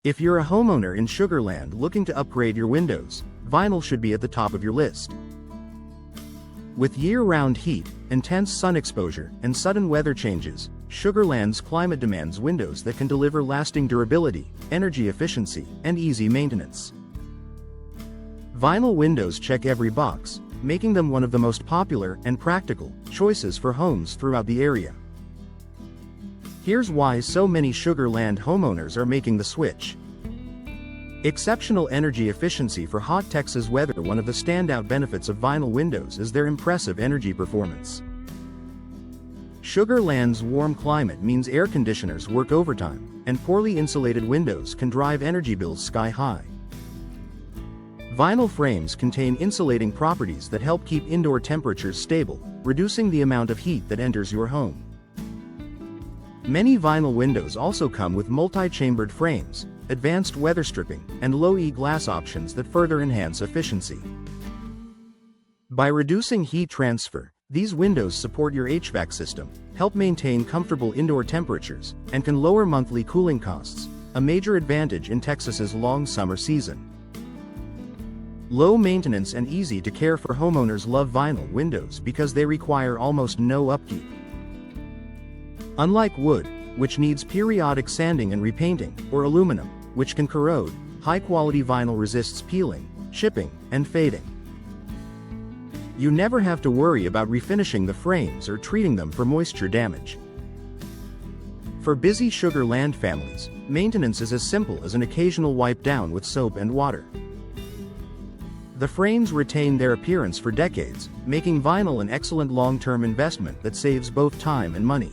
If you're a homeowner in Sugar Land looking to upgrade your windows, vinyl should be at the top of your list. With year-round heat, intense sun exposure, and sudden weather changes, Sugar Land's climate demands windows that can deliver lasting durability, energy efficiency, and easy maintenance. Vinyl windows check every box, making them one of the most popular and practical choices for homes throughout the area. Here's why so many Sugar Land homeowners are making the switch. Exceptional energy efficiency for hot Texas weather. One of the standout benefits of vinyl windows is their impressive energy performance. Sugar Land's warm climate means air conditioners work overtime, and poorly insulated windows can drive energy bills sky high. Vinyl frames contain insulating properties that help keep indoor temperatures stable, reducing the amount of heat that enters your home. Many vinyl windows also come with multi-chambered frames, advanced weather stripping, and low-E glass options that further enhance efficiency. By reducing heat transfer, these windows support your HVAC system, help maintain comfortable indoor temperatures, and can lower monthly cooling costs, a major advantage in Texas's long summer season. Low maintenance and easy to care for. Homeowners love vinyl windows because they require almost no upkeep. Unlike wood, which needs periodic sanding and repainting, or aluminum, which can corrode, high-quality vinyl resists peeling, chipping, and fading. You never have to worry about refinishing the frames or treating them for moisture damage. For busy Sugar Land families, maintenance is as simple as an occasional wipe down with soap and water. The frames retain their appearance for decades, making vinyl an excellent long-term investment that saves both time and money.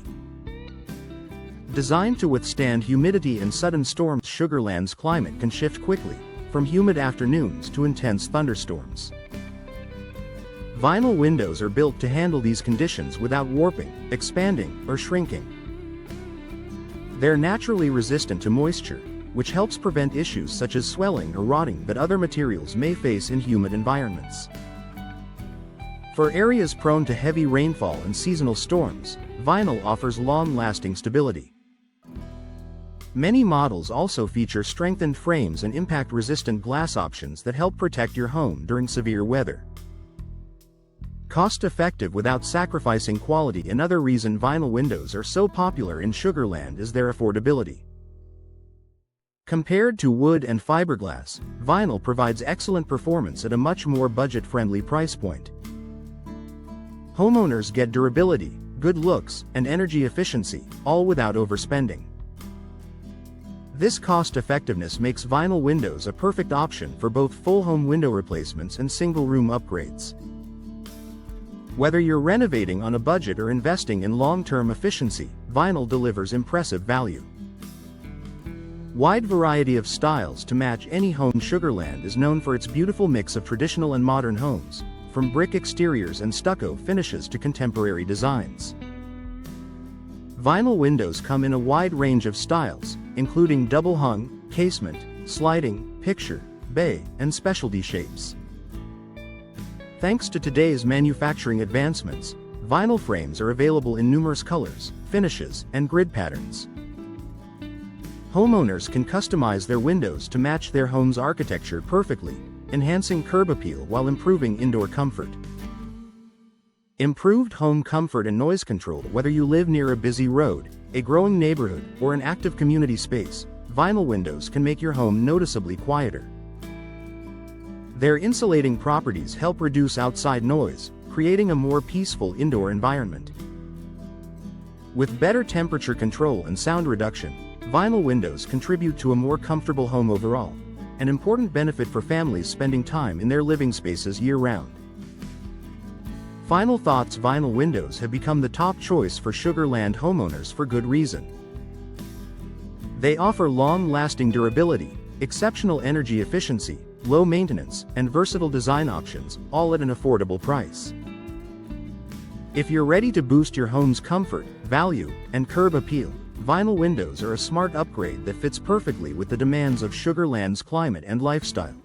Designed to withstand humidity and sudden storms, Sugar Land's climate can shift quickly, from humid afternoons to intense thunderstorms. Vinyl windows are built to handle these conditions without warping, expanding, or shrinking. They're naturally resistant to moisture, which helps prevent issues such as swelling or rotting that other materials may face in humid environments. For areas prone to heavy rainfall and seasonal storms, vinyl offers long-lasting stability. Many models also feature strengthened frames and impact-resistant glass options that help protect your home during severe weather. Cost-effective without sacrificing quality. Another reason vinyl windows are so popular in Sugar Land is their affordability. Compared to wood and fiberglass, vinyl provides excellent performance at a much more budget-friendly price point. Homeowners get durability, good looks, and energy efficiency, all without overspending. This cost-effectiveness makes vinyl windows a perfect option for both full home window replacements and single-room upgrades. Whether you're renovating on a budget or investing in long-term efficiency, vinyl delivers impressive value. Wide variety of styles to match any home. Sugar Land is known for its beautiful mix of traditional and modern homes, from brick exteriors and stucco finishes to contemporary designs. Vinyl windows come in a wide range of styles, including double-hung, casement, sliding, picture, bay, and specialty shapes. Thanks to today's manufacturing advancements, vinyl frames are available in numerous colors, finishes, and grid patterns. Homeowners can customize their windows to match their home's architecture perfectly, enhancing curb appeal while improving indoor comfort. Improved home comfort and noise control. Whether you live near a busy road, a growing neighborhood, or an active community space, vinyl windows can make your home noticeably quieter. Their insulating properties help reduce outside noise, creating a more peaceful indoor environment. With better temperature control and sound reduction, vinyl windows contribute to a more comfortable home overall, an important benefit for families spending time in their living spaces year-round. Final thoughts. Vinyl windows have become the top choice for Sugar Land homeowners for good reason. They offer long-lasting durability, exceptional energy efficiency, low maintenance, and versatile design options, all at an affordable price. If you're ready to boost your home's comfort, value, and curb appeal, vinyl windows are a smart upgrade that fits perfectly with the demands of Sugar Land's climate and lifestyle.